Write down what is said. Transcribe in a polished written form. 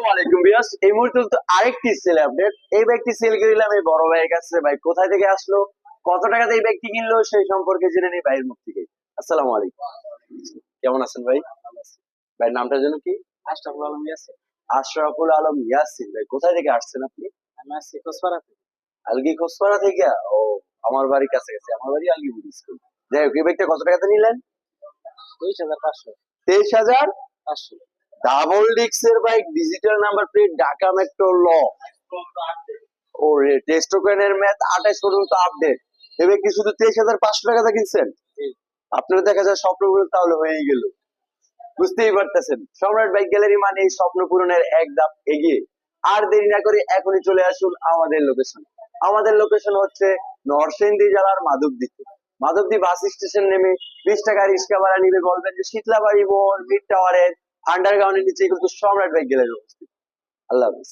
ওয়ালাইকুম ভিউয়ার্স, এই মুহূর্তে তো আরেকটি সেল আপডেট। এই ব্যাগটি সেল করিলাম এই বড় ভাইয়ের কাছে। ভাই কোথায় থেকে আসলো, কত টাকাতে এই ব্যাগটি কিনলো, সেই সম্পর্কে জেনে নেই ভাইয়ের মুখ থেকে। আসসালামু আলাইকুম, কেমন আছেন ভাই? ভাইয়ের নামটা যেন কি? আশরাফুল আলম ইয়াসিন। আশরাফুল আলম ইয়াসিন। ভাই কোথায় থেকে আসছেন আপনি? আমি আসছি কোচপাড়া থেকে। আলগি কোসপাড়া থেকে? ও, আমার বাড়ির কাছাকাছি, আমার বাড়ি আলগি বুড়ি স্কুল। যাই হোক, এই ব্যাগটা কত টাকাতে নিলেন? 23,500। 23,000? 500। ডাবল ডিক্সের bike, digital number plate, Dhaka metro ল। ও রে, টেস্ট টোকেনের ম্যাথ 28 পর্যন্ত আপডেট। এই ব্যক্তি শুধু 23,500 টাকাতে কিনছেন। জি। আপনার দেখা যায় স্বপ্নগুলো তাহলে হয়েই গেল। বুঝতেই পারতেছেন, সম্রাট বাইক গ্যালারি মানে এই স্বপ্ন পূরণের এক ধাপ এগিয়ে। আর দেরি না করে এখনই চলে আসুন আমাদের লোকেশন। আমাদের লোকেশন হচ্ছে নরসিংদী জেলার মাধবদীতে। মাধবদী বাস স্টেশন নেমে 20 টাকা রিক্সা ভাড়া নিবে, বলবেন যে শীতলাবাড়ি মোড় মিড টাওয়ারের আন্ডারগ্রাউন্ডের নিচে কিন্তু সম্রাট বাইক গ্যালারি অবস্থিত। আল্লাহ হাফিজ।